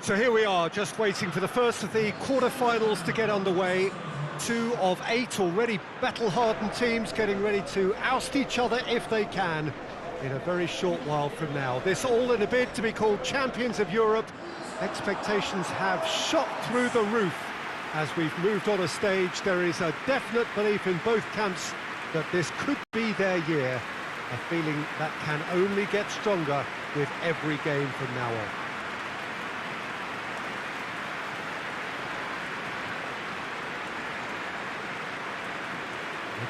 So here we are, just waiting for the first of the quarter-finals to get underway. 2 of 8 already battle-hardened teams getting ready to oust each other if they can in a very short while from now. This all in a bid to be called Champions of Europe. Expectations have shot through the roof. As we've moved on a stage, there is a definite belief in both camps that this could be their year. A feeling that can only get stronger with every game from now on.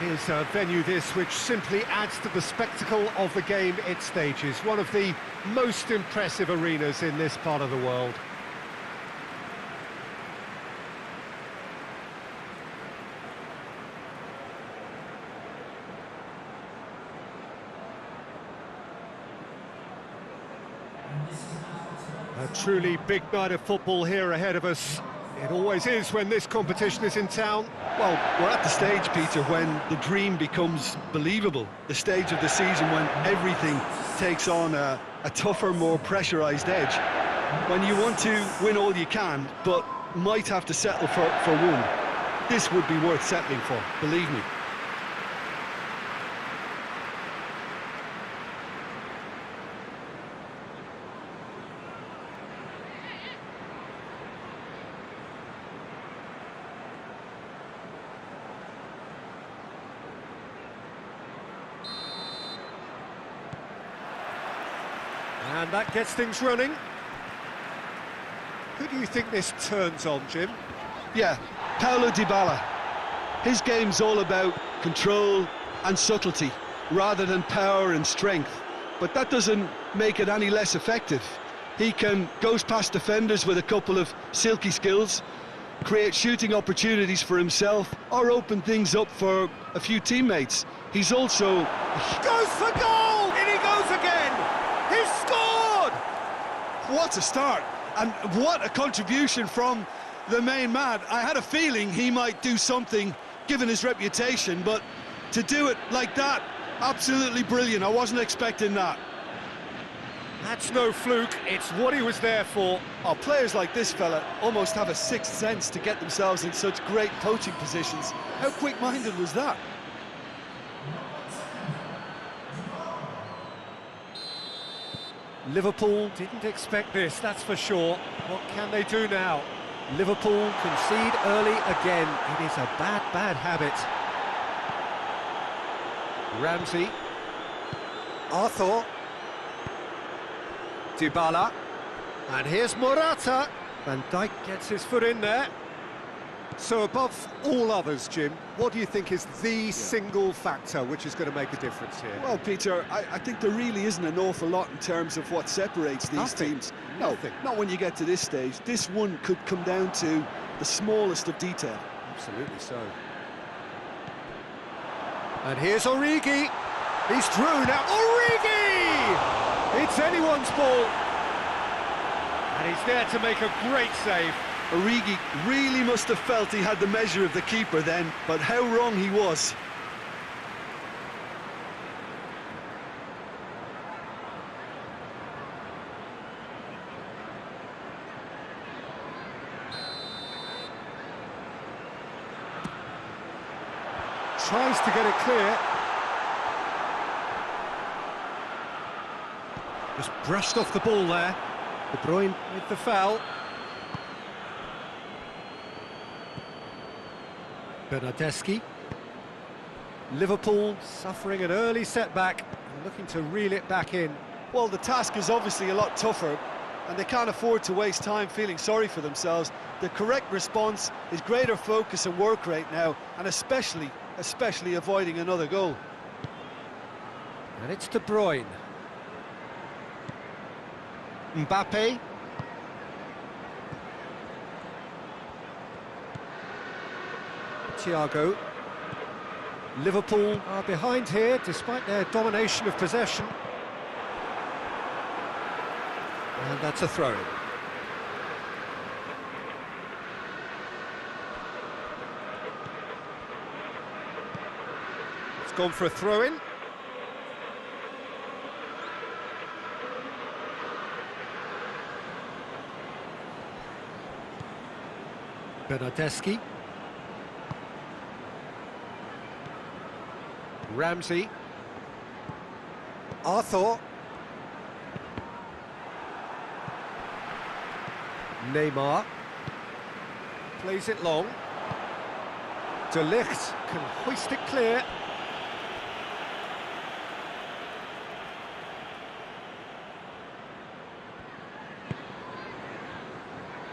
It is a venue this which simply adds to the spectacle of the game it stages. One of the most impressive arenas in this part of the world. A truly big night of football here ahead of us. It always is when this competition is in town. Well, we're at the stage, Peter, when the dream becomes believable. The stage of the season when everything takes on a tougher, more pressurised edge. When you want to win all you can, but might have to settle for one. This would be worth settling for, believe me. And that gets things running. Who do you think this turns on, Jim? Yeah, Paulo Dybala. His game's all about control and subtlety, rather than power and strength. But that doesn't make it any less effective. He can goes past defenders with a couple of silky skills, create shooting opportunities for himself, or open things up for a few teammates. He's also... Goes for goal! In he goes again! He's scored! What a start, and what a contribution from the main man. I had a feeling he might do something, given his reputation, but to do it like that, absolutely brilliant. I wasn't expecting that. That's no fluke, it's what he was there for. Oh, players like this fella almost have a sixth sense to get themselves in such great poaching positions. How quick-minded was that? Liverpool didn't expect this, that's for sure. What can they do now? Liverpool concede early again. It is a bad, bad habit. Ramsey. Arthur. Dybala. And here's Morata. Van Dijk gets his foot in there. So above all others, Jim, what do you think is the single factor which is going to make a difference here? Well, Peter, I think there really isn't an awful lot in terms of what separates these teams. Nothing. Not when you get to this stage. This one could come down to the smallest of detail. Absolutely so. And here's Origi. He's through now. Origi! It's anyone's ball. And he's there to make a great save. Origi really must have felt he had the measure of the keeper then, but how wrong he was. Tries to get it clear. Just brushed off the ball there. De Bruyne with the foul. Bernardeschi. Liverpool suffering an early setback and looking to reel it back in. Well, the task is obviously a lot tougher, and they can't afford to waste time feeling sorry for themselves. The correct response is greater focus and work rate now, and especially avoiding another goal. And it's De Bruyne. Mbappe. Thiago. Liverpool are behind here despite their domination of possession. And that's a throw-in. It's gone for a throw-in. Bernardeschi. Ramsey. Arthur. Neymar. Plays it long. De Ligt can hoist it clear.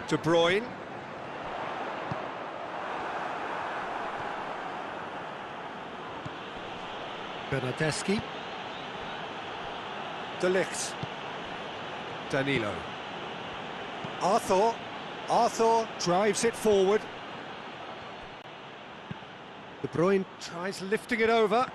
De Bruyne. Bernardeschi. De Ligt. Danilo. Arthur drives it forward. De Bruyne tries lifting it over.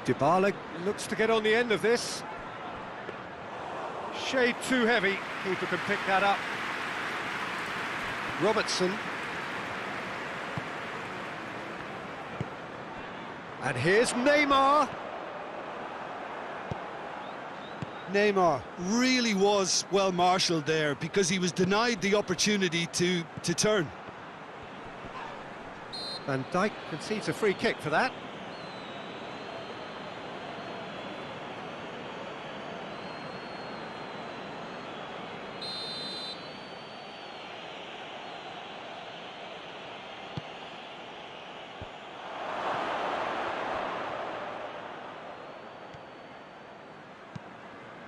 Dybala looks to get on the end of this. Shade too heavy. Keeper can pick that up. Robertson. And here's Neymar. Neymar really was well marshalled there because he was denied the opportunity to turn. Van Dijk concedes a free kick for that.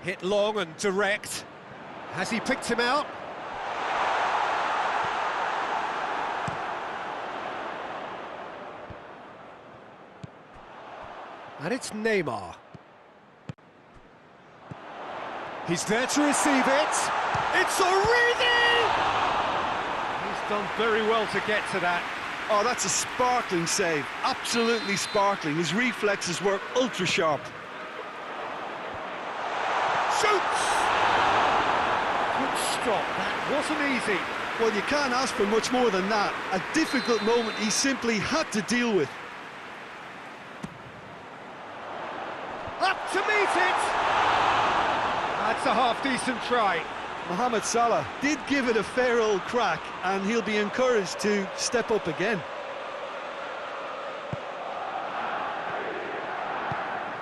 Hit long and direct. Has he picked him out? And it's Neymar. He's there to receive it. It's Origi! He's done very well to get to that. Oh, that's a sparkling save. Absolutely sparkling. His reflexes were ultra sharp. Shoots! Good stop, that wasn't easy. Well, you can't ask for much more than that. A difficult moment he simply had to deal with. Up to meet it! That's a half-decent try. Mohamed Salah did give it a fair old crack, and he'll be encouraged to step up again.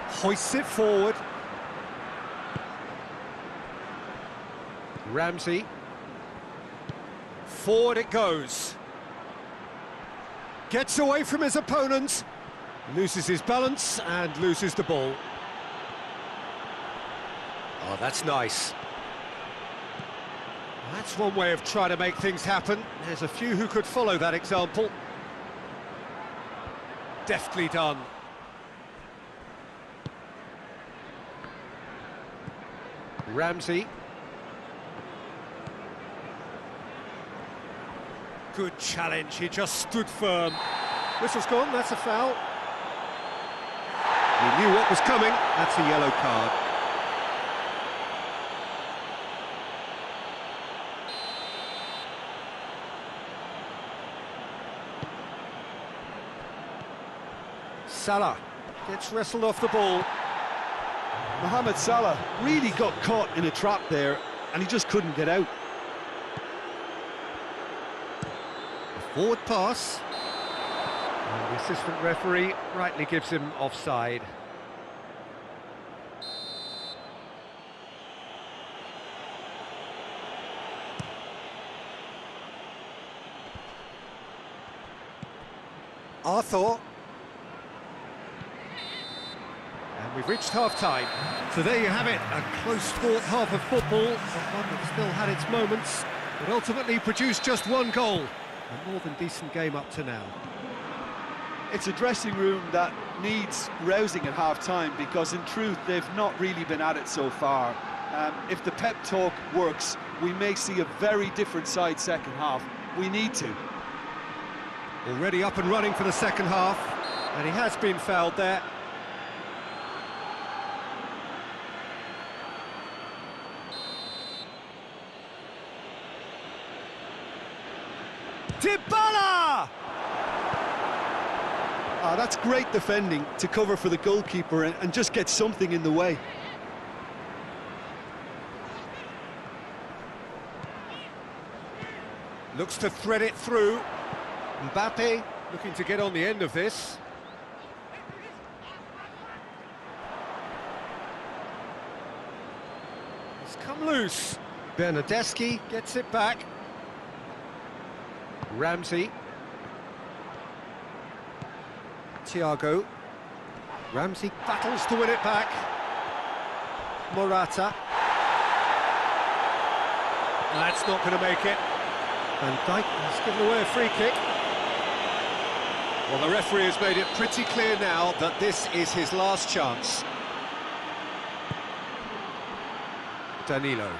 Hoists it forward. Ramsey. Forward it goes. Gets away from his opponent. Loses his balance and loses the ball. Oh, that's nice. That's one way of trying to make things happen. There's a few who could follow that example. Deftly done. Ramsey. Good challenge, he just stood firm. Whistle's gone, that's a foul. He knew what was coming, that's a yellow card. Salah gets wrestled off the ball. Mohamed Salah really got caught in a trap there, and he just couldn't get out. Forward pass. And the assistant referee rightly gives him offside. Arthur. And we've reached half-time. So there you have it, a close-fought half of football, but one that still had its moments, but ultimately produced just one goal. A more than decent game up to now. It's a dressing room that needs rousing at half-time because, in truth, they've not really been at it so far. If the pep talk works, we may see a very different side second half. We need to. Already up and running for the second half, and he has been fouled there. Dybala! That's great defending to cover for the goalkeeper and just get something in the way. Looks to thread it through. Mbappe looking to get on the end of this. It's come loose. Bernardeschi gets it back. Ramsey. Thiago. Ramsey battles to win it back. Morata. That's not going to make it. Van Dijk has given away a free kick. Well, the referee has made it pretty clear now that this is his last chance. Danilo.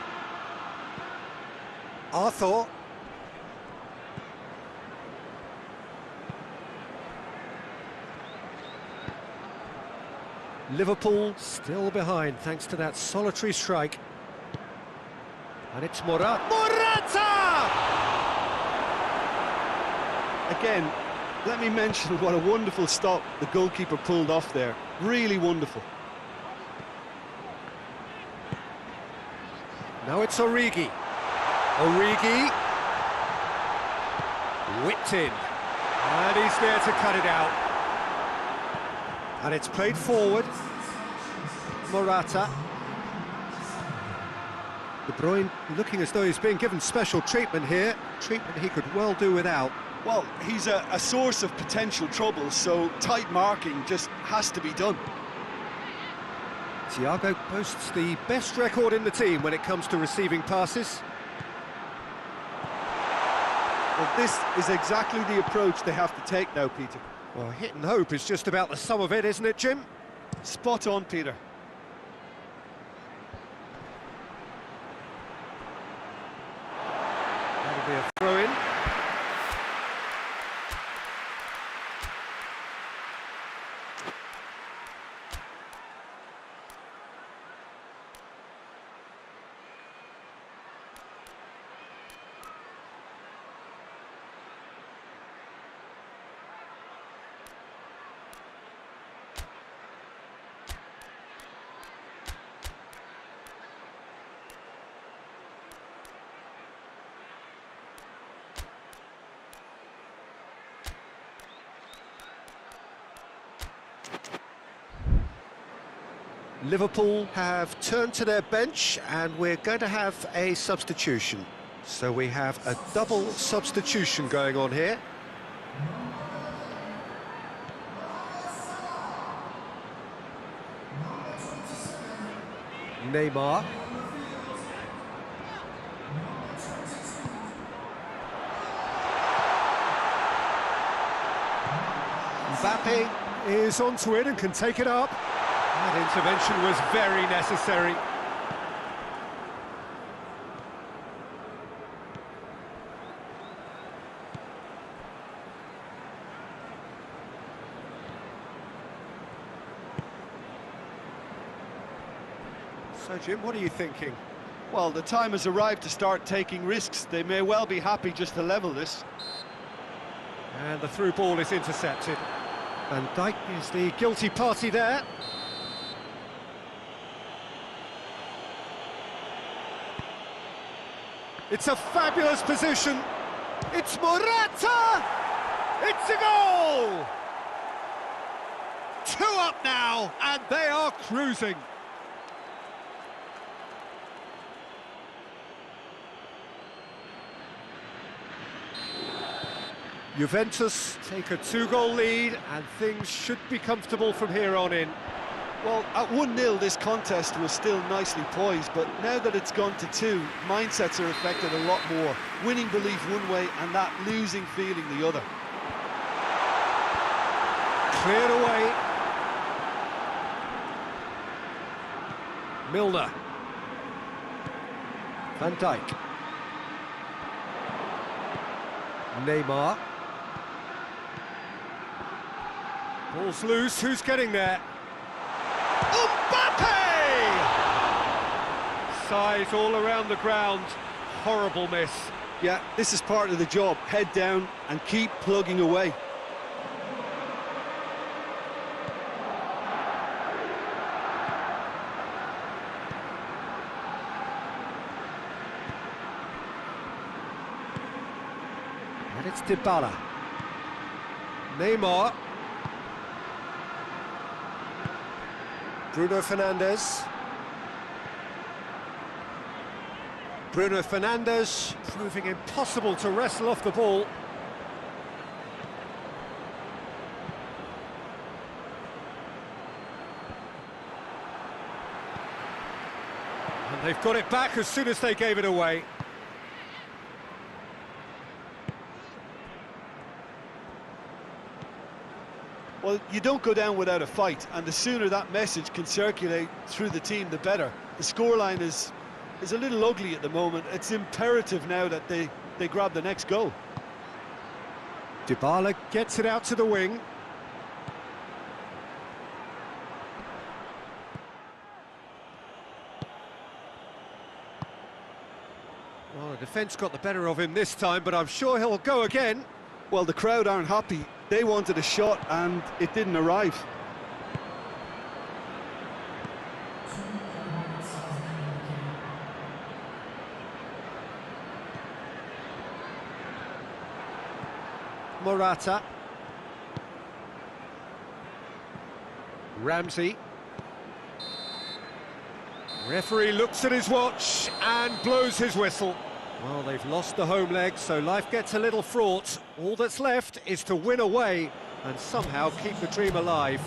Arthur. Liverpool still behind thanks to that solitary strike. And it's Morata. Again, let me mention what a wonderful stop the goalkeeper pulled off there. Really wonderful. Now it's Origi. Origi. Whipped in. And he's there to cut it out. And it's played forward. Morata. De Bruyne looking as though he's being given special treatment here. Treatment he could well do without. Well, he's a source of potential trouble, so tight marking just has to be done. Thiago boasts the best record in the team when it comes to receiving passes. Well, this is exactly the approach they have to take now, Peter. Well, hit and hope is just about the sum of it, isn't it, Jim? Spot on, Peter. That'll be a throw-in. Liverpool have turned to their bench and we're going to have a substitution. So we have a double substitution going on here. Neymar. Mbappe is onto it and can take it up. That intervention was very necessary. So, Jim, what are you thinking? Well, the time has arrived to start taking risks. They may well be happy just to level this. And the through ball is intercepted. Van Dijk is the guilty party there. It's a fabulous position. It's Morata! It's a goal! 2 up now, and they are cruising. Juventus take a 2-goal lead, and things should be comfortable from here on in. Well, at 1-0 this contest was still nicely poised, but now that it's gone to 2, mindsets are affected a lot more. Winning belief one way and that losing feeling the other. Cleared away. Milner. Van Dijk. Neymar. Ball's loose, who's getting there? Mbappe! Size all around the ground, horrible miss. Yeah, this is part of the job. Head down and keep plugging away. And it's Dybala. Neymar. Bruno Fernandes. Bruno Fernandes proving impossible to wrestle off the ball. And they've got it back as soon as they gave it away. Well, you don't go down without a fight, and the sooner that message can circulate through the team, the better. The scoreline is a little ugly at the moment. It's imperative now that they grab the next goal. Dybala gets it out to the wing. Well, the defence got the better of him this time, but I'm sure he'll go again. Well, the crowd aren't happy. They wanted a shot and it didn't arrive. Morata. Ramsey. Referee looks at his watch and blows his whistle. Well, they've lost the home leg, so life gets a little fraught. All that's left is to win away and somehow keep the dream alive.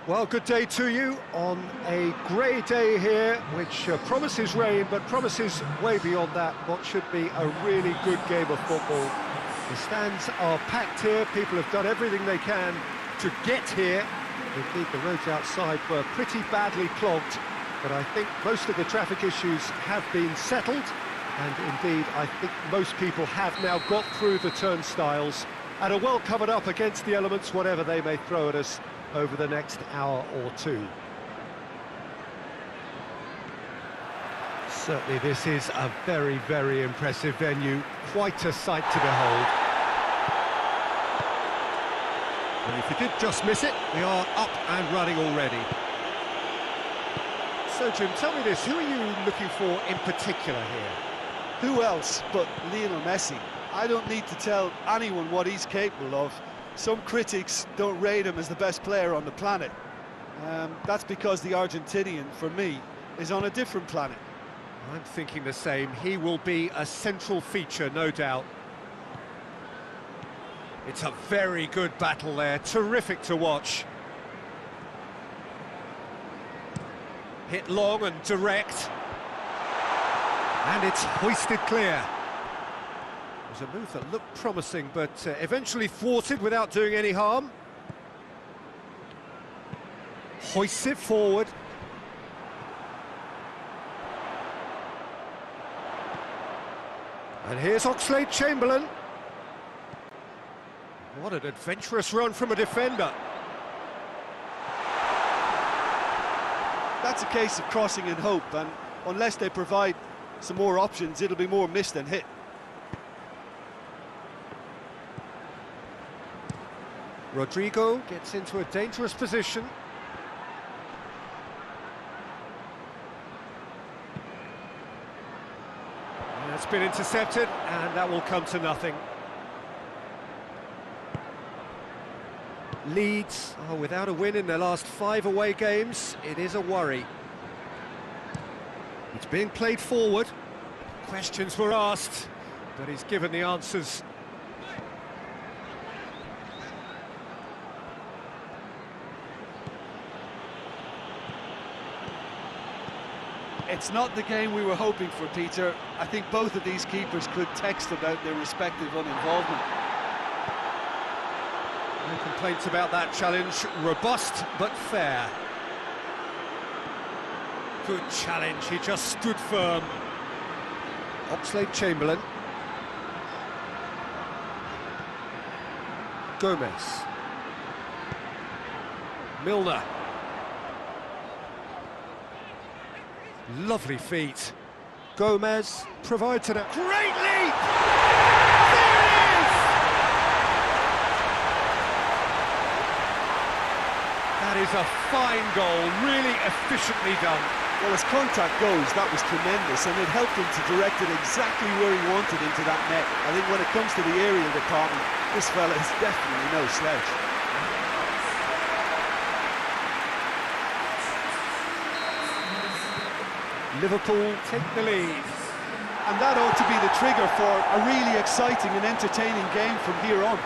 Well, good day to you on a grey day here, which promises rain, but promises way beyond that what should be a really good game of football. The stands are packed here, people have done everything they can to get here. Indeed, the roads outside were pretty badly clogged, but I think most of the traffic issues have been settled, and indeed, I think most people have now got through the turnstiles and are well covered up against the elements, whatever they may throw at us over the next hour or two. Certainly this is a very, very impressive venue, quite a sight to behold. And if you did just miss it, we are up and running already. So Jim, tell me this, who are you looking for in particular here? Who else but Lionel Messi? I don't need to tell anyone what he's capable of. Some critics don't rate him as the best player on the planet. That's because the Argentinian, for me, is on a different planet. I'm thinking the same. He will be a central feature, no doubt. It's a very good battle there, terrific to watch. Hit long and direct. And it's hoisted clear. It was a move that looked promising, but eventually thwarted without doing any harm. Hoists it forward. And here's Oxlade-Chamberlain. What an adventurous run from a defender. That's a case of crossing in hope, and unless they provide some more options, it'll be more miss than hit. Rodrigo gets into a dangerous position. And that's been intercepted, and that will come to nothing. Leeds are without a win in their last 5 away games. It is a worry. It's being played forward. Questions were asked, but he's given the answers. It's not the game we were hoping for, Peter. I think both of these keepers could text about their respective uninvolvement. No complaints about that challenge. Robust, but fair. Good challenge, he just stood firm. Oxlade-Chamberlain. Gomez. Milner. Lovely feet. Gomez provides a great leap! There it is! That is a fine goal, really efficiently done. Well, as contact goes, that was tremendous, and it helped him to direct it exactly where he wanted into that net. I think when it comes to the aerial department, this fella is definitely no slouch. Liverpool take the lead. And that ought to be the trigger for a really exciting and entertaining game from here on.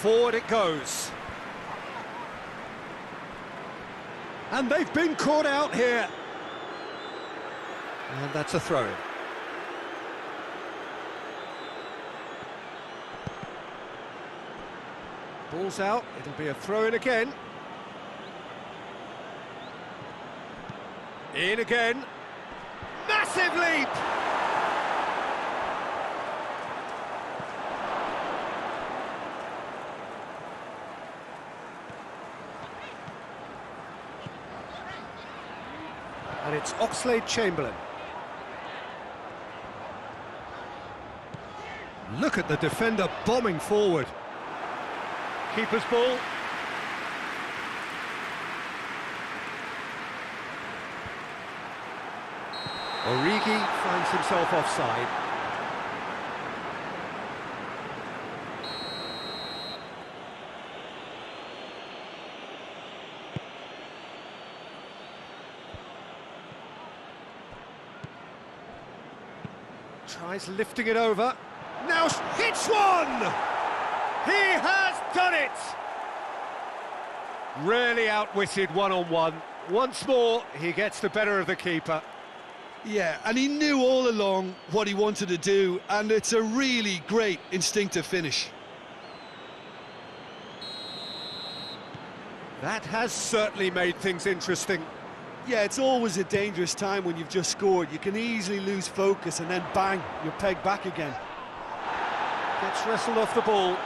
Forward it goes. And they've been caught out here. And that's a throw. Ball's out, it'll be a throw-in again. In again. Massive leap! And it's Oxlade-Chamberlain. Look at the defender bombing forward. Keeper's ball. Origi finds himself offside. Tries lifting it over. Now hits one! He has done it! Really outwitted one-on-one. Once more, he gets the better of the keeper. Yeah, and he knew all along what he wanted to do, and it's a really great instinctive finish. That has certainly made things interesting. Yeah, it's always a dangerous time when you've just scored. You can easily lose focus and then bang, you're pegged back again. Gets wrestled off the ball.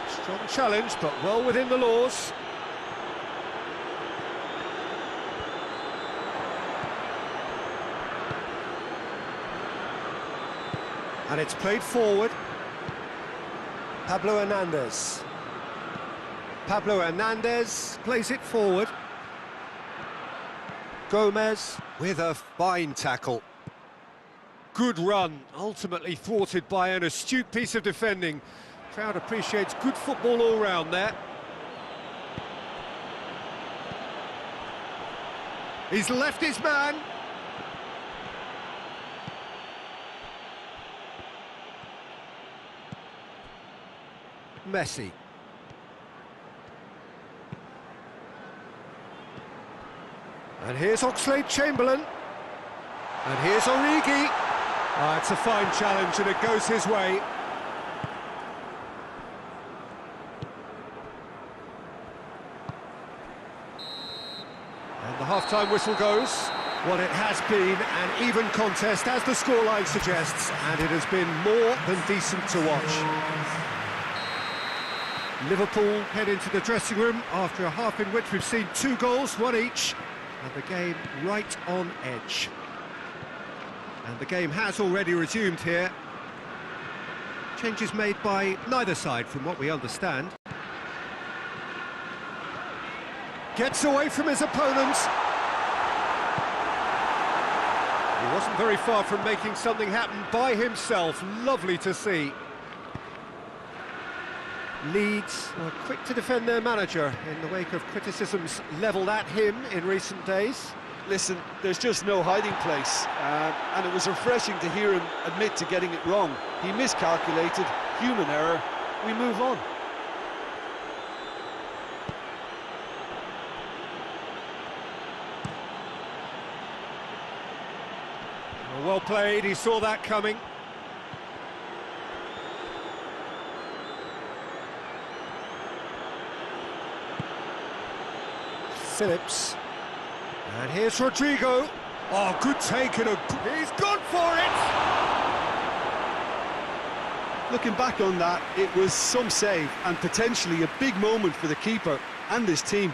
Strong challenge, but well within the laws. And it's played forward. Pablo Hernandez. Pablo Hernandez plays it forward. Gomez with a fine tackle. Good run, ultimately thwarted by an astute piece of defending. Crowd appreciates good football all round there. He's left his man. Messi. And here's Oxlade-Chamberlain. And here's Origi. Ah, it's a fine challenge and it goes his way. And the half-time whistle goes. Well, it has been an even contest, as the scoreline suggests, and it has been more than decent to watch. Liverpool head into the dressing room after a half in which we've seen 2 goals, 1 each, and the game right on edge. And the game has already resumed here. Changes made by neither side, from what we understand. Gets away from his opponent. He wasn't very far from making something happen by himself. Lovely to see. Leeds were quick to defend their manager in the wake of criticisms levelled at him in recent days. Listen, there's just no hiding place, and it was refreshing to hear him admit to getting it wrong. He miscalculated, human error, we move on. Well played, he saw that coming. Phillips. And here's Rodrigo. Oh, good take and he's gone for it! Looking back on that, it was some save and potentially a big moment for the keeper and his team.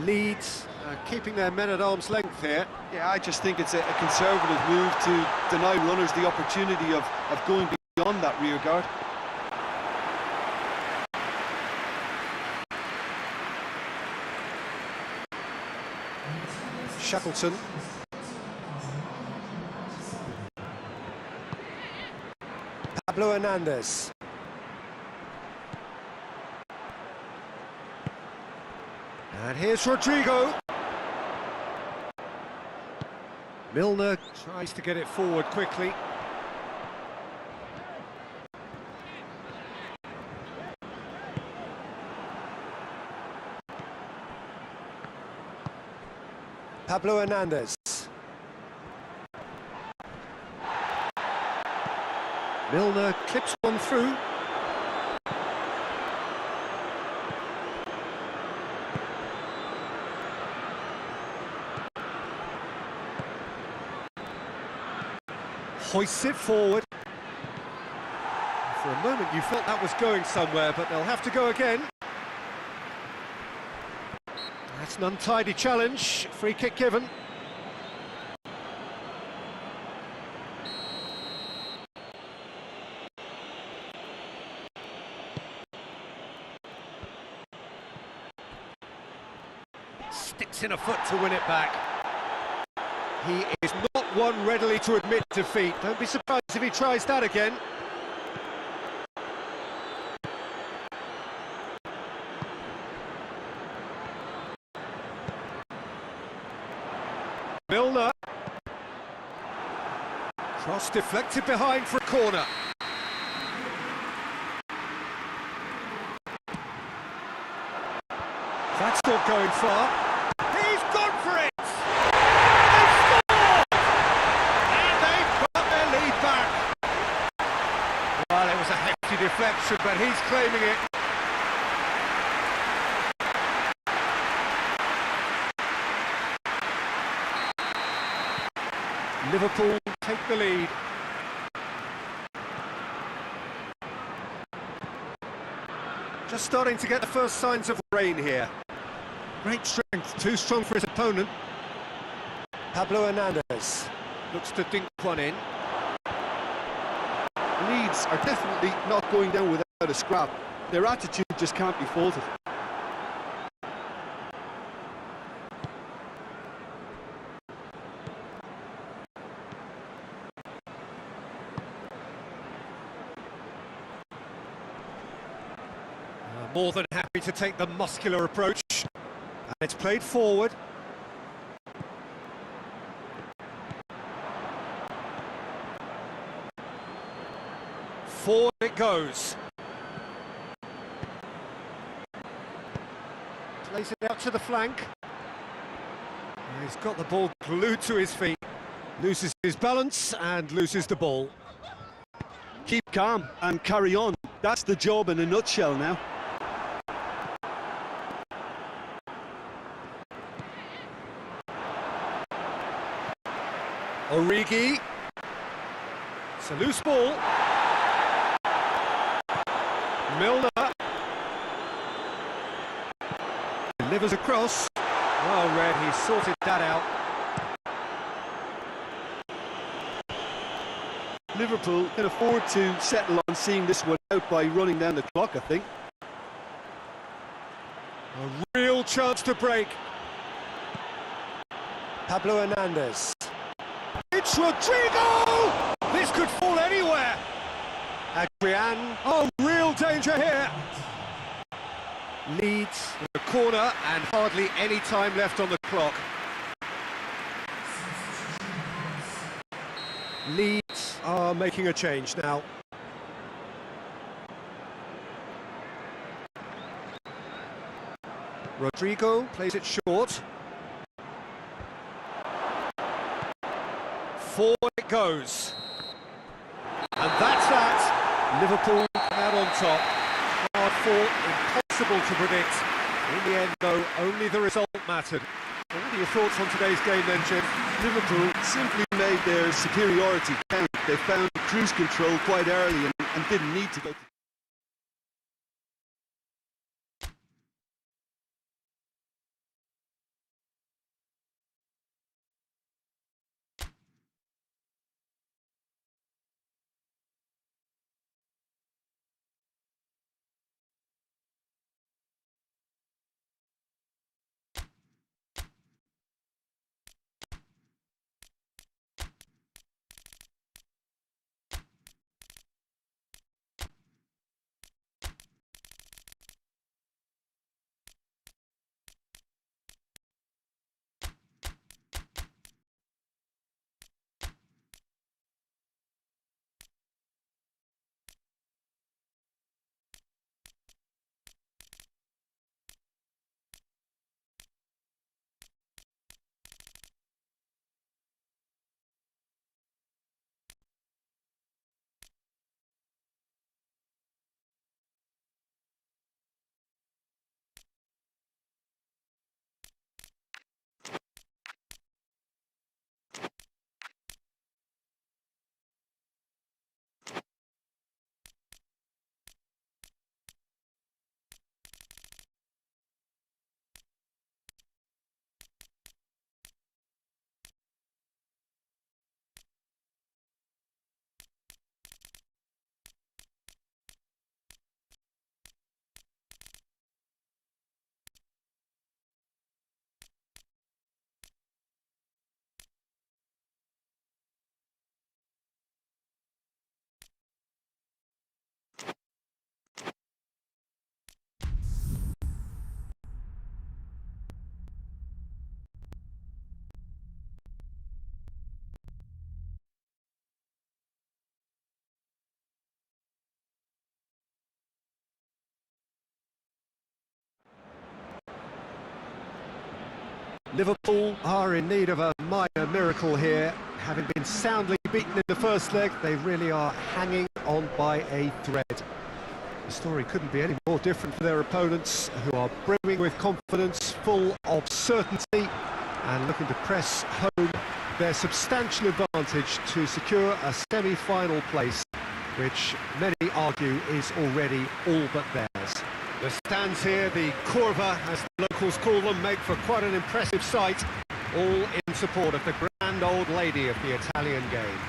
Leeds keeping their men at arm's length here. Yeah, I just think it's a conservative move to deny runners the opportunity of going beyond that rear guard. Shackleton. Pablo Hernandez. And here's Rodrigo. Milner tries to get it forward quickly. Pablo Hernandez. Milner clips one through. Hoists it forward. For a moment you felt that was going somewhere, but they'll have to go again. That's an untidy challenge, free kick given. Sticks in a foot to win it back. He is not one readily to admit defeat. Don't be surprised if he tries that again. Milner. Cross deflected behind for a corner. That's not going far. He's gone for it! They've scored! And they've got their lead back. Well, it was a hefty deflection, but he's claiming it. Liverpool take the lead. Just starting to get the first signs of rain here. Great strength, too strong for his opponent. Pablo Hernandez looks to dink one in. Leeds are definitely not going down without a scrap. Their attitude just can't be faulted. More than happy to take the muscular approach. And it's played forward. Forward it goes. Plays it out to the flank. He's got the ball glued to his feet. Loses his balance and loses the ball. Keep calm and carry on. That's the job in a nutshell now. Origi. It's a loose ball. Milner. Delivers across. Well read, he sorted that out. Liverpool can afford to settle on seeing this one out by running down the clock, I think. A real chance to break. Pablo Hernandez. It's Rodrigo! This could fall anywhere. Adrian. Oh, real danger here. Leeds in the corner and hardly any time left on the clock. Leeds are making a change now. Rodrigo plays it short. Forward it goes. And that's that. Liverpool out on top. Hard fought, impossible to predict. In the end, though, only the result mattered. What are your thoughts on today's game then, Jim? Liverpool simply made their superiority count. They found cruise control quite early and didn't need to go to Liverpool are in need of a minor miracle here. Having been soundly beaten in the first leg, they really are hanging on by a thread. The story couldn't be any more different for their opponents, who are brimming with confidence, full of certainty, and looking to press home their substantial advantage to secure a semi-final place, which many argue is already all but theirs. The stands here, the curva, as the locals call them, make for quite an impressive sight, all in support of the grand old lady of the Italian game.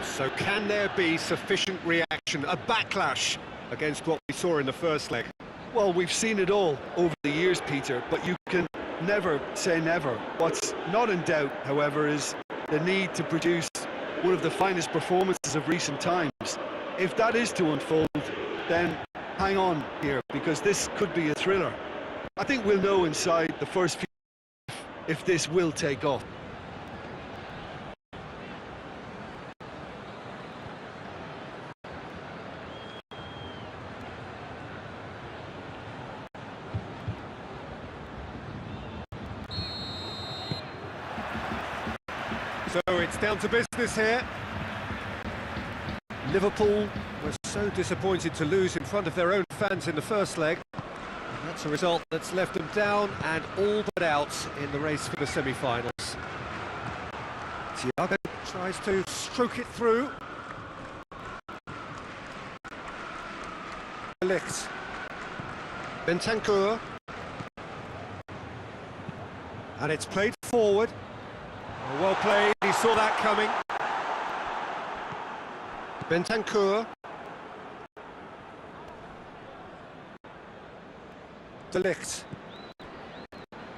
So can there be sufficient reaction, a backlash against what we saw in the first leg? Well, we've seen it all over the years, Peter, but you can never say never. What's not in doubt, however, is the need to produce one of the finest performances of recent times. If that is to unfold, then hang on here, because this could be a thriller. I think we'll know inside the first few if this will take off. So it's down to business here. Liverpool were so disappointed to lose in front of their own fans in the first leg. And that's a result that's left them down and all but out in the race for the semi-finals. Thiago tries to stroke it through. Ligt. Bentancur. And it's played forward. Well played, he saw that coming. Bentancur. De Ligt.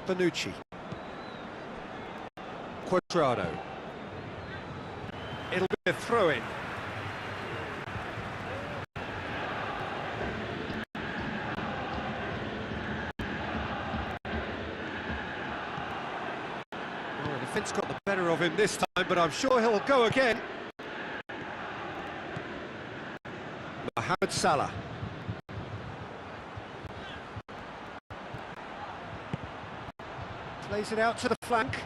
Bonucci. Quadrado. It'll be a throw-in. Defence got the better of him this time, but I'm sure he'll go again. Mohamed Salah. Plays it out to the flank.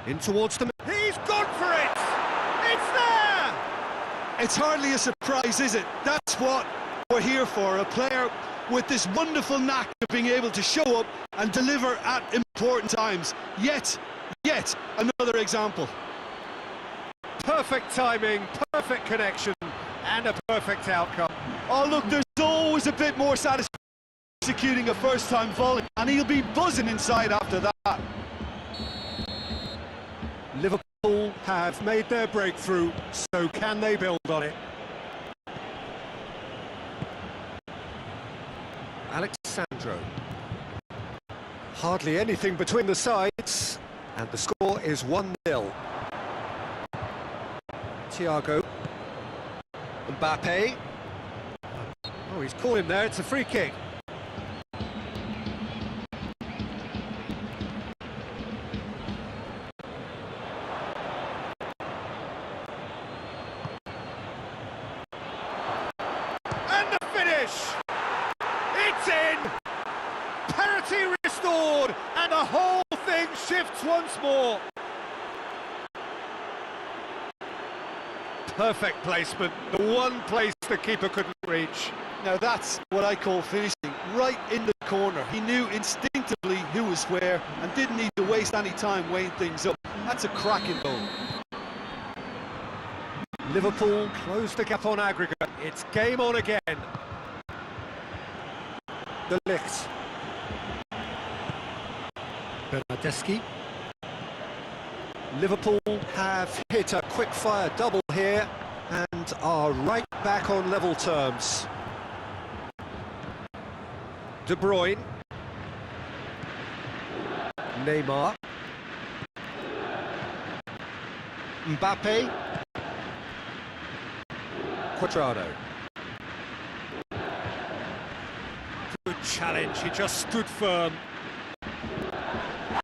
In towards them. He's gone for it! It's there! It's hardly a surprise, is it? That's what we're here for, a player with this wonderful knack of being able to show up and deliver at important times. Yet another example. Perfect timing, perfect connection, and a perfect outcome. Oh look, there's always a bit more satisfaction executing a first-time volley, and he'll be buzzing inside after that. Liverpool have made their breakthrough, so can they build on it? Alexandro. Hardly anything between the sides. And the score is 1-0. Thiago. Mbappe. Oh, he's caught him there, it's a free kick. And the finish! It's in! Parity restored, and the whole thing shifts once more. Perfect placement, the one place the keeper couldn't reach. Now that's what I call finishing, right in the corner. He knew instinctively who was where and didn't need to waste any time weighing things up. That's a cracking goal. Liverpool closed the gap on aggregate. It's game on again. De Ligt. Bernardeschi. Liverpool have hit a quick-fire double here and are right back on level terms. De Bruyne. Neymar. Mbappe. Quadrado. Good challenge, he just stood firm.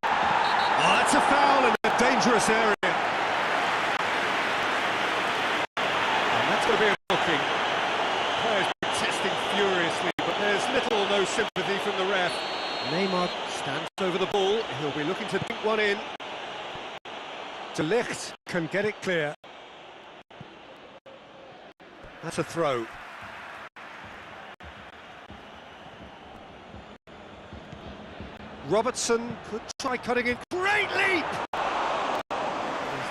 Oh, that's a foul in a dangerous area. And that's going to be a booking. Players protesting furiously, but there's little or no sympathy from the ref. Neymar stands over the ball, he'll be looking to dink one in. De Ligt can get it clear. That's a throw. Robertson could try cutting in. Great leap! He's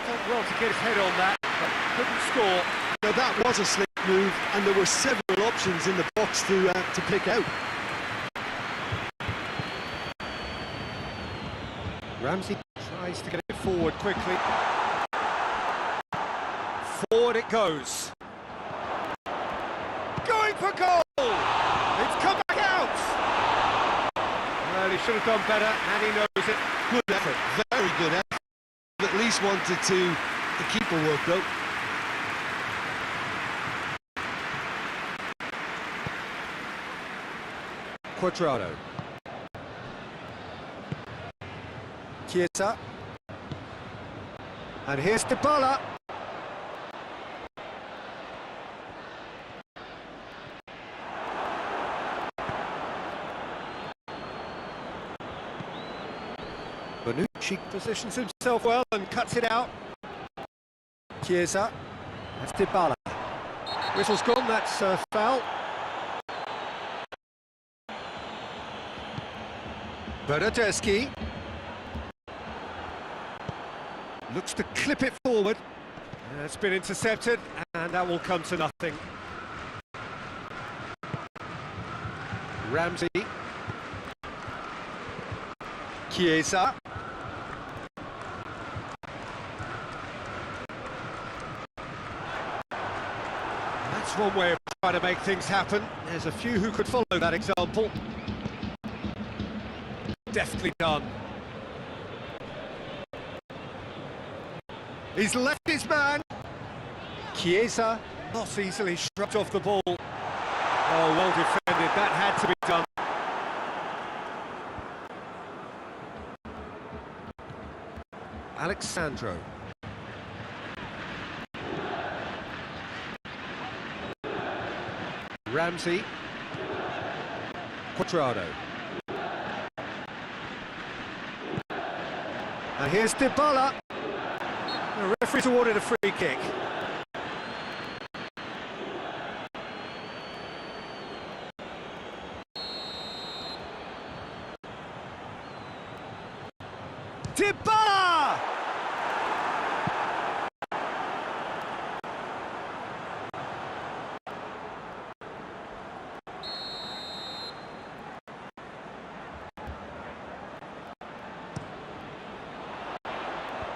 done well to get his head on that, but couldn't score. Now that was a slick move, and there were several options in the box to pick out. Ramsey tries to get it forward quickly. Forward it goes. Going for goal! It's come back out! Well, he should have done better, and he knows it. Good effort, very good effort. At least wanted to the keeper work out. Quadrado. Chiesa. And here's Dybala. Bonucci positions himself well and cuts it out. Chiesa. That's Dybala. Whistle's gone, that's a foul. Bernardeschi looks to clip it forward. It's been intercepted, and that will come to nothing. Ramsey. Chiesa. That's one way of trying to make things happen. There's a few who could follow that example. Deftly done. He's left his man. Chiesa not easily shrugged off the ball. Oh, well defended. That had to be done. Alexandro. Ramsey. Quadrado. And here's Dybala. The referee's awarded a free kick. Dybala!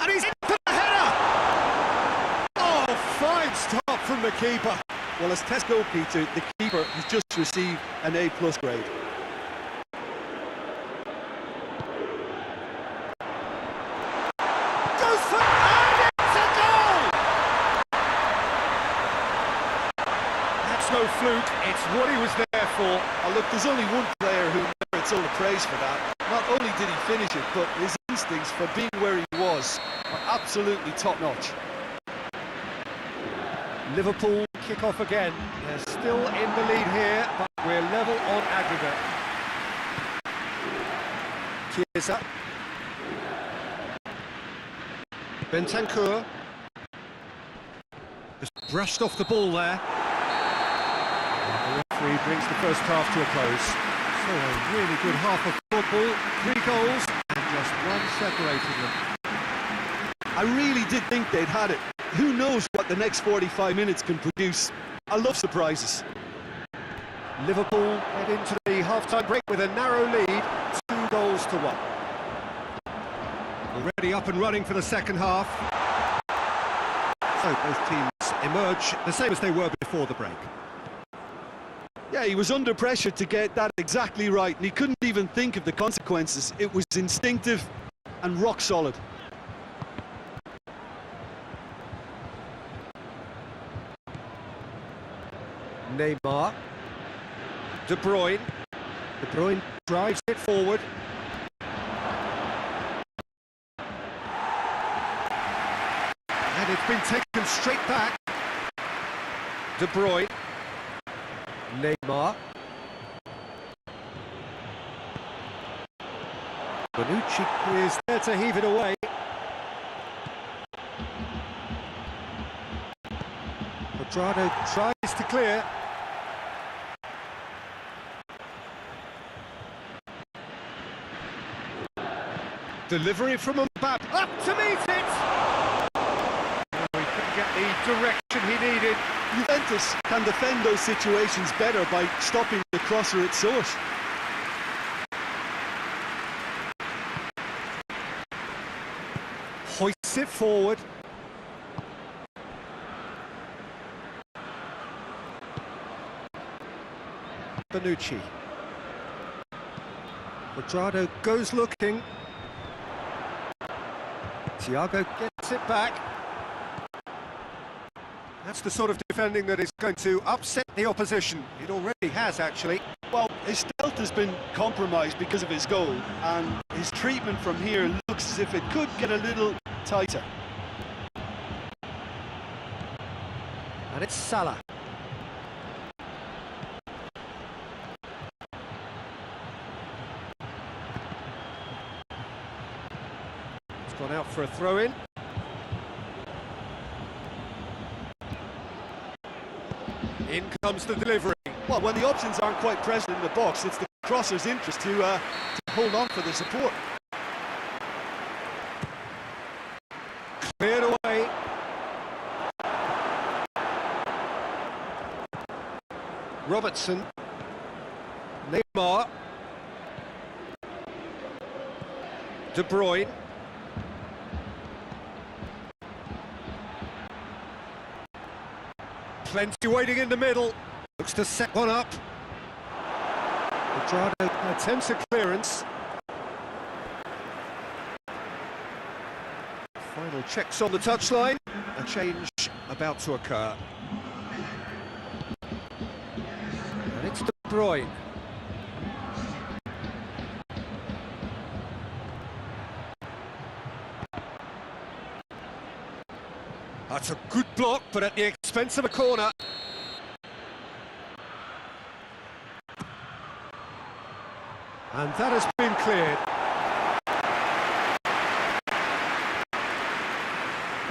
And he's in for the header! Oh, fine stop from the keeper. Well, as test goalkeeper, the keeper has just received an A+ grade. Goes for and it's a goal! That's no fluke, it's what he was there for. Oh, look, there's only one player who merits all the praise for that. Not only did he finish it, but his instincts for being where he was are absolutely top-notch. Liverpool kick off again. They're still in the lead here, but we're level on aggregate. Chiesa. Bentancur. Just brushed off the ball there. The referee brings the first half to a close. So a really good half of football, 3 goals, and just one separating them. I really did think they'd had it. Who knows what the next 45 minutes can produce? I love surprises. Liverpool head into the half-time break with a narrow lead, 2 goals to 1. Already up and running for the second half. So both teams emerge the same as they were before the break. Yeah, he was under pressure to get that exactly right, and he couldn't even think of the consequences. It was instinctive and rock solid. Neymar. De Bruyne. De Bruyne drives it forward. And it's been taken straight back. De Bruyne. Neymar. Bonucci is there to heave it away. Quadrado tries to clear. Delivery from Mbappe, up to meet it! Oh, he couldn't get the direction he needed. Juventus can defend those situations better by stopping the crosser at source. Hoists it forward. Bonucci. Quadrado goes looking. Thiago gets it back. That's the sort of defending that is going to upset the opposition. It already has, actually. Well, his stealth has been compromised because of his goal, and his treatment from here looks as if it could get a little tighter. And it's Salah. It's gone out for a throw-in. In comes the delivery. Well, when the options aren't quite present in the box, it's the crosser's interest to hold on for the support. Cleared away. Robertson. Neymar. De Bruyne. Plenty waiting in the middle. Looks to set one up. Quadrado attempts a clearance. Final checks on the touchline. A change about to occur. And it's De Bruyne. That's a good block, but at the expense of a corner. And that has been cleared.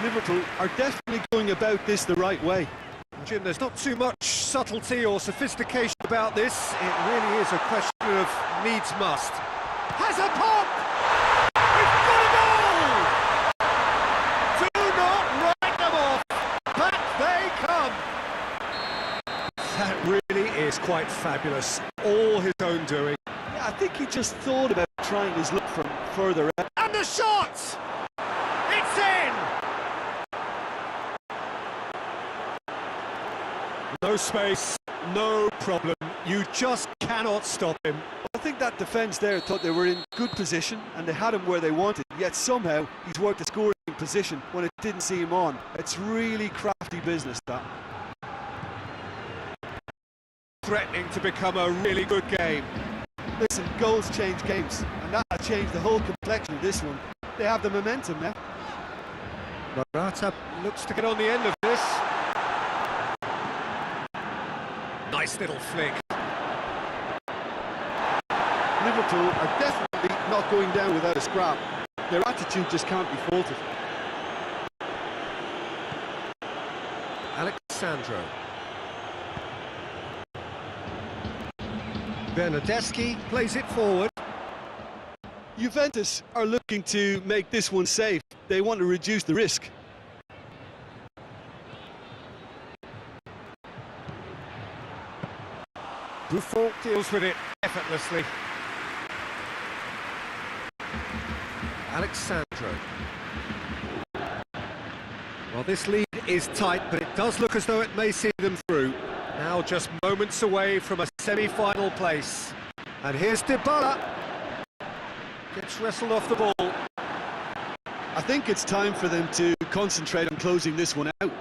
Liverpool are definitely going about this the right way. Jim, there's not too much subtlety or sophistication about this. It really is a question of needs must. Has a pop! We've got a goal! Do not write them off! Back they come! That really is quite fabulous. All his own doing. Yeah, I think he just thought about trying his luck from further out. And the shot! It's in! No space, no problem. You just cannot stop him. I think that defence there thought they were in good position and they had him where they wanted, yet somehow he's worked a scoring position when it didn't see him on. It's really crafty business, that. Threatening to become a really good game. Listen, goals change games, and that changed the whole complexion of this one. They have the momentum now. Morata looks to get on the end of this. Nice little flick. Liverpool are definitely not going down without a scrap. Their attitude just can't be faulted. Alexandro. Bernardeschi plays it forward. Juventus are looking to make this one safe. They want to reduce the risk. Buffon deals with it effortlessly. Alexandro. Well, this lead is tight, but it does look as though it may see them through. Now just moments away from a semi-final place. And here's Dybala. Gets wrestled off the ball. I think it's time for them to concentrate on closing this one out.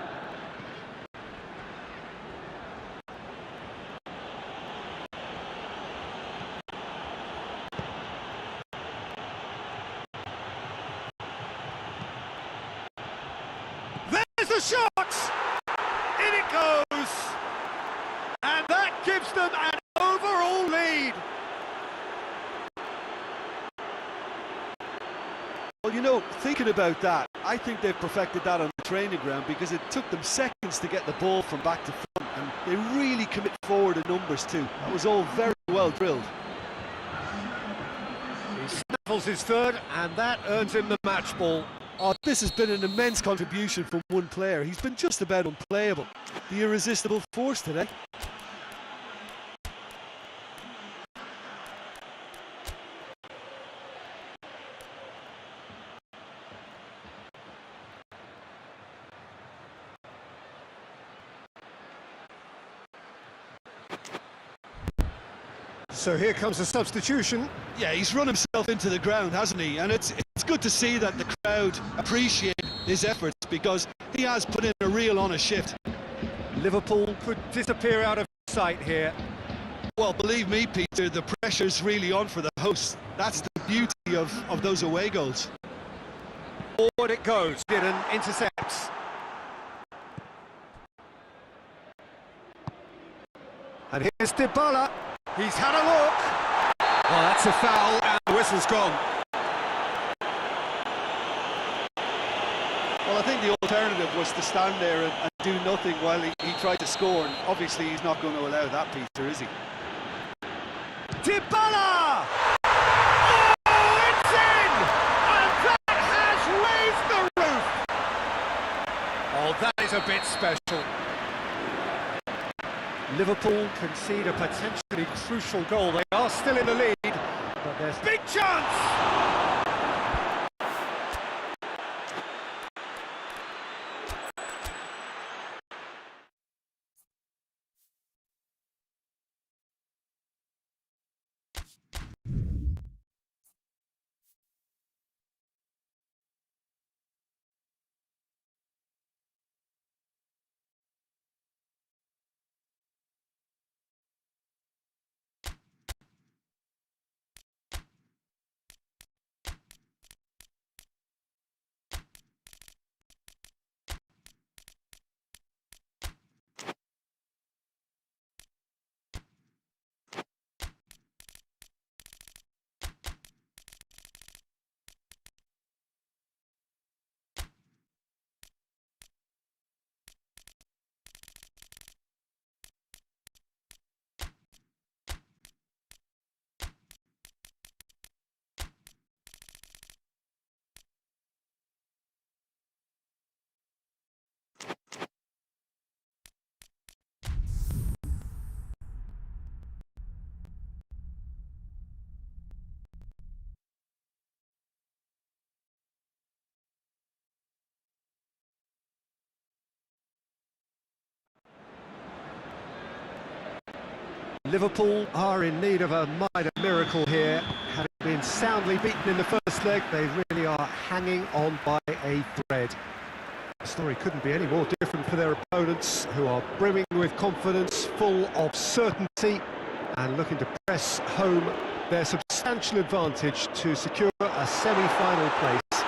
the shot! In it goes! And that gives them an overall lead. Well, you know, thinking about that, I think they've perfected that on the training ground because it took them seconds to get the ball from back to front, and they really commit forward in numbers too. That was all very well drilled. He snaffles his third, and that earns him the match ball. Oh, this has been an immense contribution from one player. He's been just about unplayable. The irresistible force today. So here comes the substitution. Yeah, he's run himself into the ground, hasn't he? And it's good to see that the crowd appreciate his efforts because he has put in a real honest shift. Liverpool could disappear out of sight here. Well, believe me, Peter, the pressure's really on for the hosts. That's the beauty of those away goals. Forward it goes. Didn't intercepts. And here's Dybala. He's had a look. Oh, that's a foul, and the whistle's gone. Well, I think the alternative was to stand there and do nothing while he tried to score, and obviously he's not going to allow that, Peter, is he? Dybala! Oh, it's in! And that has raised the roof! Oh, that is a bit special. Liverpool concede a potentially crucial goal. They are still in the lead, but there's big chance! Liverpool are in need of a minor miracle here. Having been soundly beaten in the first leg, they really are hanging on by a thread. The story couldn't be any more different for their opponents, who are brimming with confidence, full of certainty, and looking to press home their substantial advantage to secure a semi-final place,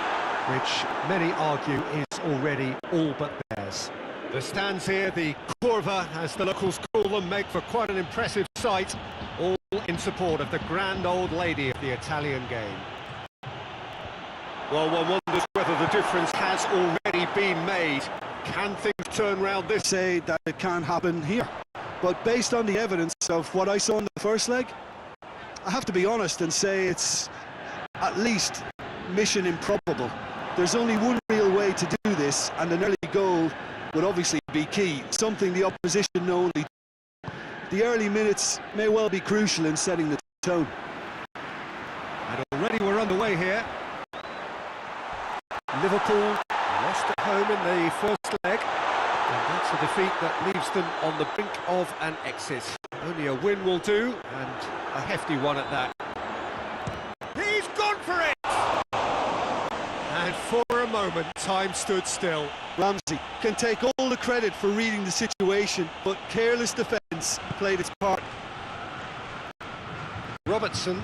which many argue is already all but theirs. The stands here, the curva, as the locals call them, make for quite an impressive sight, all in support of the grand old lady of the Italian game. Well, one wonders whether the difference has already been made. Can things turn round this? Say that it can happen here, but based on the evidence of what I saw in the first leg, I have to be honest and say it's at least mission improbable. There's only one real way to do this, and an early goal would obviously be key, something the opposition know only. The early minutes may well be crucial in setting the tone. And already we're underway here. Liverpool lost at home in the first leg, and that's a defeat that leaves them on the brink of an exit. Only a win will do, and a hefty one at that. He's gone for it! And for a moment, time stood still. Ramsey can take all the credit for reading the situation, but careless defence played its part. Robertson.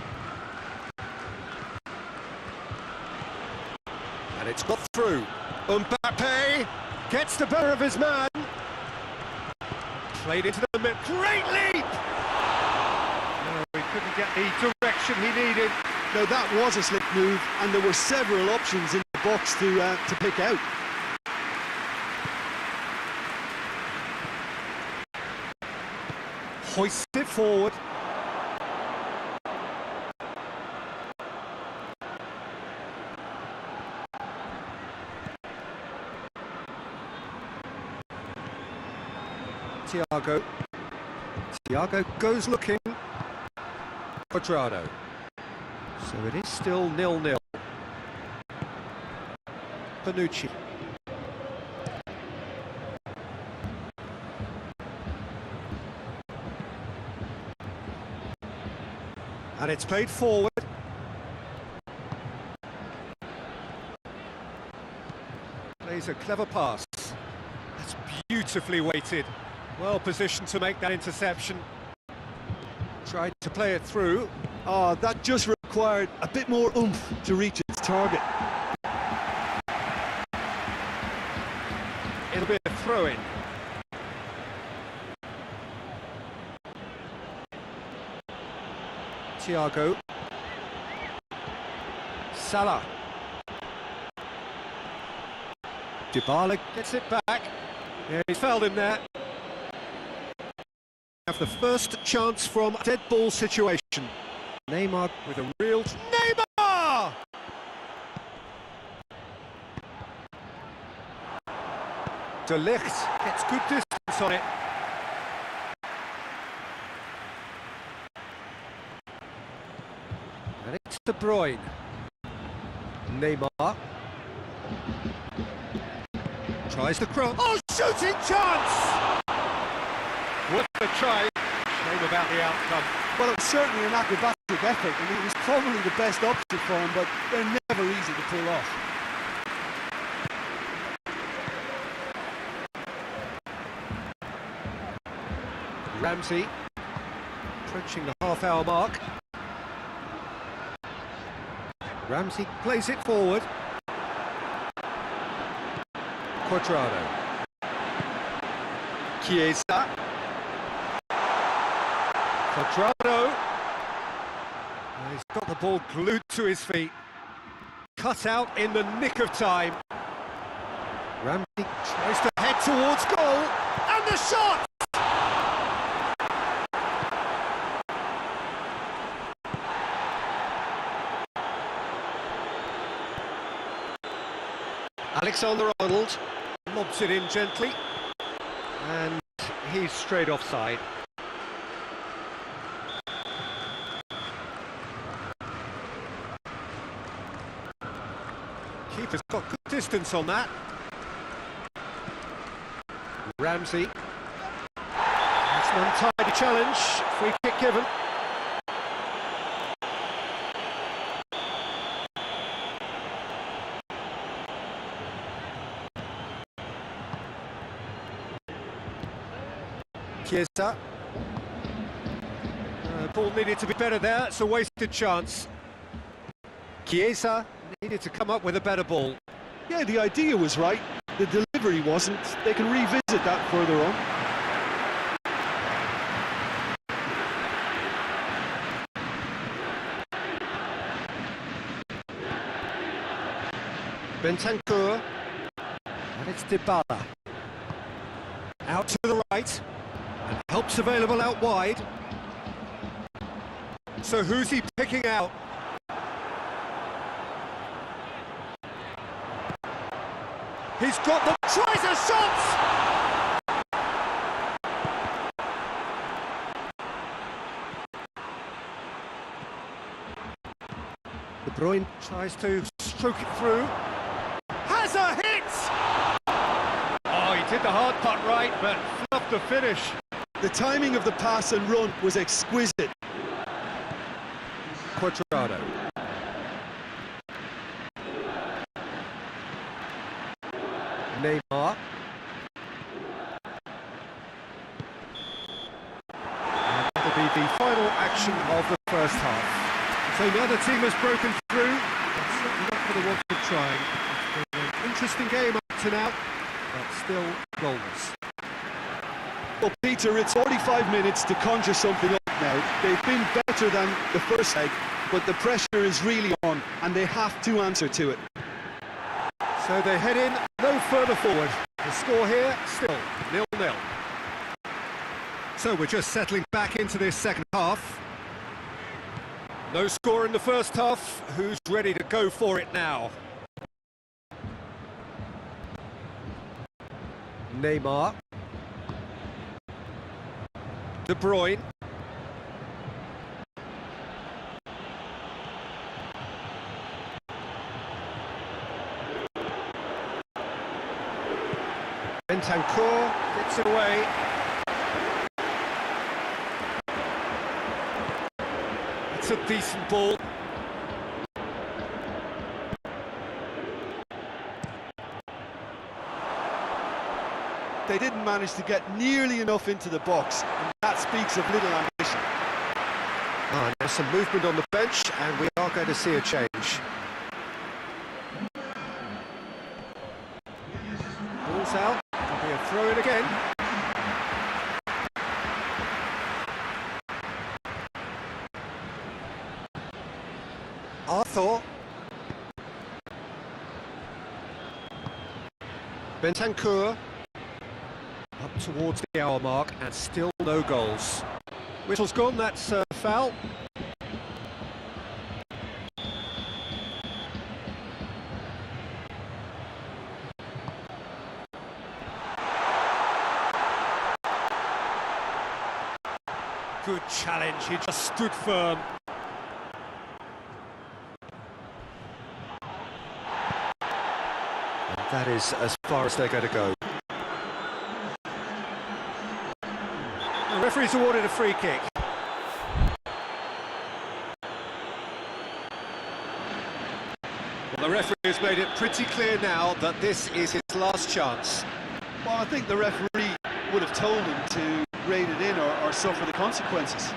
And it's got through. Mbappe Gets the better of his man. Played into the middle. Great leap! No, he couldn't get the direction he needed. Now that was a slick move, and there were several options in the box to pick out. Hoists it forward. Thiago goes looking. Quadrado. So it is still 0-0. Bonucci. And it's played forward. Plays a clever pass. That's beautifully weighted. Well positioned to make that interception. Tried to play it through. Oh, that just required a bit more oomph to reach its target. It'll be a throw-in. Thiago. Salah. Dybala gets it back. Yeah, he's fouled him there. Have the first chance from a dead ball situation. Neymar with a real... Neymar! De Ligt gets good distance on it. And it's De Bruyne. Neymar. Tries the cross. Oh, shooting chance! Worth the try. Shame about the outcome. Well, it was certainly an acrobatic effort, and it was probably the best option for him, but they're never easy to pull off. Ramsey approaching the half-hour mark. Ramsey plays it forward. Quadrado. Chiesa. Quadrado. He's got the ball glued to his feet. Cut out in the nick of time. Ramsey tries to head towards goal. And the shot! Alexander-Arnold lobs it in gently, and he's straight offside. Keeper's got good distance on that. Ramsey. That's an untidy challenge. Free kick given. Chiesa. Ball needed to be better there, it's a wasted chance. Chiesa needed to come up with a better ball. Yeah, the idea was right, the delivery wasn't. They can revisit that further on. Bentancur. And it's Dybala. Out to the right. And help's available out wide. So who's he picking out? He's got the... tries a shot! De Bruyne tries to stroke it through. Has a hit! Oh, he did the hard putt right, but fluffed the finish. The timing of the pass and run was exquisite. Quadrado. Neymar. And that'll be the final action of the first half. So now the team has broken through. It's certainly not for the want of trying. It's been an interesting game up to now. but still goals. Well, Peter, it's 45 minutes to conjure something up now. They've been better than the first leg, but the pressure is really on, and they have to answer to it. So they head in, no further forward. The score here, still 0-0. So we're just settling back into this second half. No score in the first half. Who's ready to go for it now? Neymar. De Bruyne. Bentancur gets it away. It's a decent ball. They didn't manage to get nearly enough into the box, and that speaks of little ambition. There's some movement on the bench, and we are going to see a change. Ball's out, it'll be a throw-in again. Arthur. Bentancur. Up towards the hour mark, and still no goals. Whistle's gone, that's a foul. Good challenge, he just stood firm. And that is as far as they're going to go. The referee's awarded a free kick. Well, the referee has made it pretty clear now that this is his last chance. Well, I think the referee would have told him to rein it in or suffer the consequences.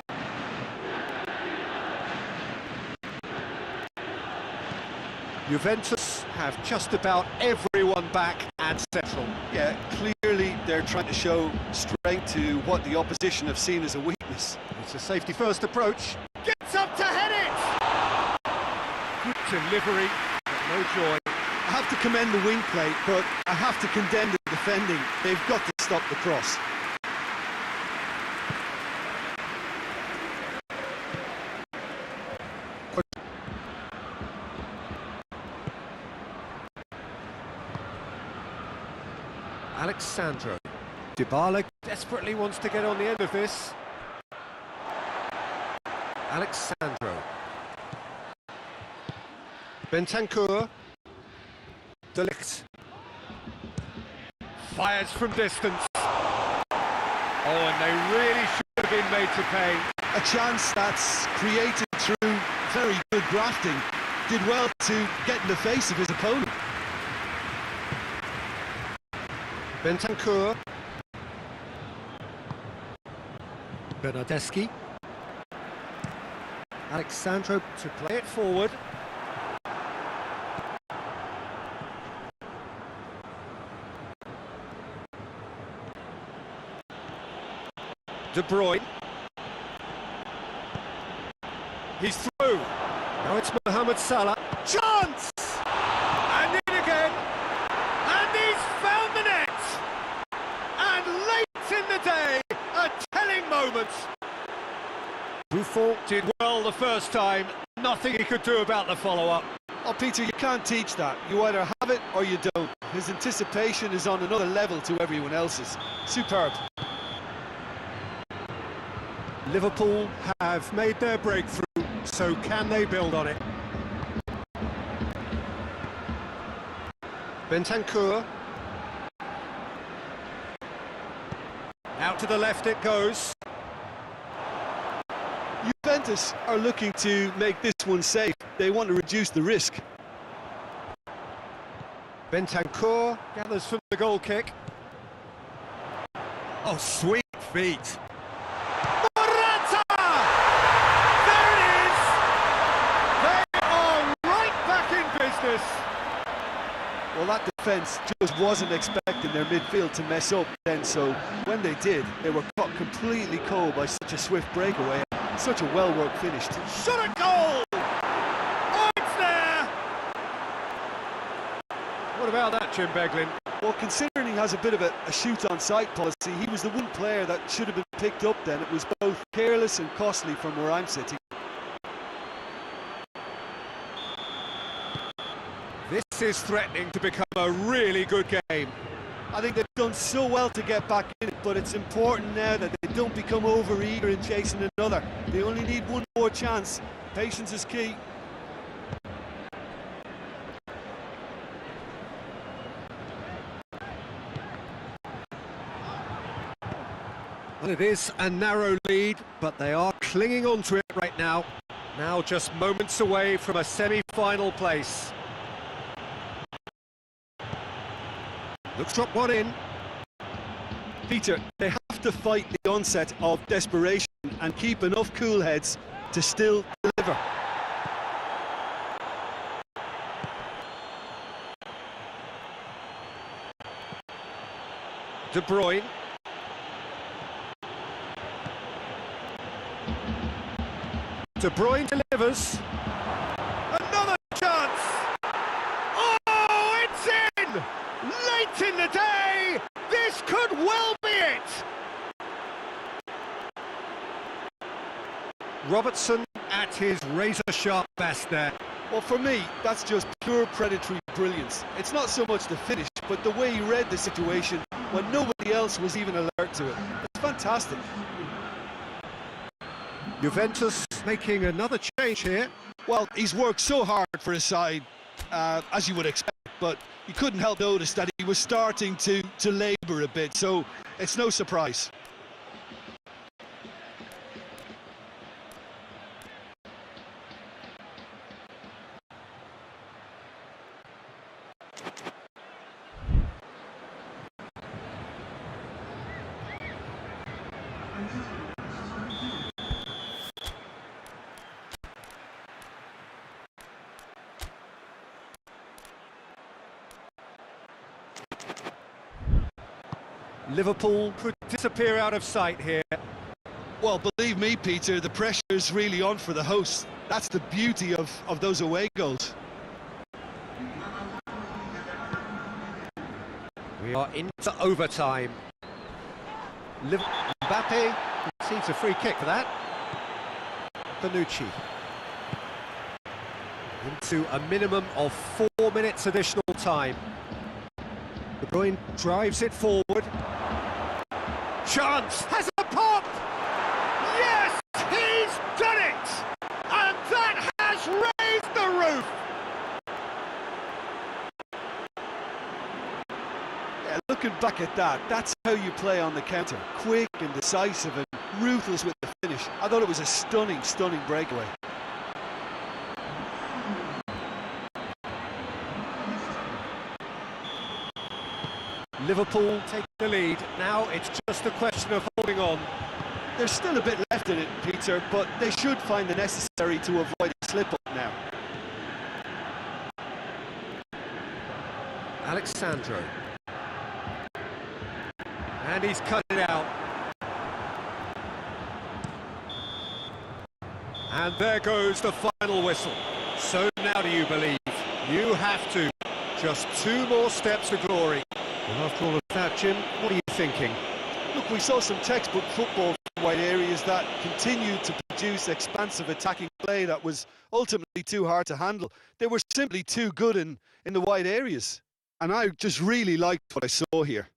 Juventus have just about everyone back and settled. Yeah, clearly they're trying to show strength to what the opposition have seen as a weakness. It's a safety-first approach. Gets up to head it! Good delivery, but no joy. I have to commend the wing play, but I have to condemn the defending. They've got to stop the cross. Alexandro. Dybala desperately wants to get on the end of this. Alexandro. Bentancur. De Ligt. Fires from distance. Oh, and they really should have been made to pay. A chance that's created through very good grafting. Did well to get in the face of his opponent. Bentancur. Bernardeschi. Alexandro to play it forward. De Bruyne. He's through. Now it's Mohamed Salah. Chance! And in again. And he's found the net. And late in the day, a telling moment. Buffon did well the first time. Nothing he could do about the follow-up. Oh, Peter, you can't teach that. You either have it or you don't. His anticipation is on another level to everyone else's. Superb. Liverpool have made their breakthrough, so can they build on it? Bentancur. Out to the left it goes. Juventus are looking to make this one safe. They want to reduce the risk. Bentancur gathers from the goal kick. Oh, sweet feet. Well, that defence just wasn't expecting their midfield to mess up then, so when they did, they were caught completely cold by such a swift breakaway. Such a well-worked finish. Shot at goal! Oh, it's there! What about that, Jim Beglin? Well, considering he has a bit of a shoot-on-sight policy, he was the one player that should have been picked up then. It was both careless and costly from where I'm sitting. This is threatening to become a really good game. I think they've done so well to get back in it, but it's important now that they don't become over-eager in chasing another. They only need one more chance. Patience is key. Well, it is a narrow lead, but they are clinging on to it right now. Now just moments away from a semi-final place. Looks to drop one in. Peter, they have to fight the onset of desperation and keep enough cool heads to still deliver. De Bruyne. De Bruyne delivers. Another chance! Oh, it's in! Late in the day! This could well be it! Robertson at his razor-sharp best there. Well, for me, that's just pure predatory brilliance. It's not so much the finish, but the way he read the situation when nobody else was even alert to it. It's fantastic. Juventus making another change here. Well, he's worked so hard for his side, as you would expect, but you couldn't help notice that he was starting to labour a bit, so it's no surprise. Liverpool could disappear out of sight here. Well, believe me, Peter, the pressure's really on for the hosts. That's the beauty of those away goals. We are into overtime. Mbappe receives a free kick for that. Bonucci. Into a minimum of 4 minutes additional time. De Bruyne drives it forward. Chance has a pop! Yes, he's done it! And that has raised the roof! Yeah, looking back at that, that's how you play on the counter. Quick and decisive and ruthless with the finish. I thought it was a stunning, stunning breakaway. Liverpool take the lead. Now it's just a question of holding on. There's still a bit left in it, Peter, but they should find the necessary to avoid a slip-up now. Alexandro. And he's cut it out. And there goes the final whistle. So now do you believe? You have to. Just 2 more steps to glory. Well, after all of that, Jim, what are you thinking? Look, we saw some textbook football from wide areas that continued to produce expansive attacking play that was ultimately too hard to handle. They were simply too good in the wide areas. And I just really liked what I saw here.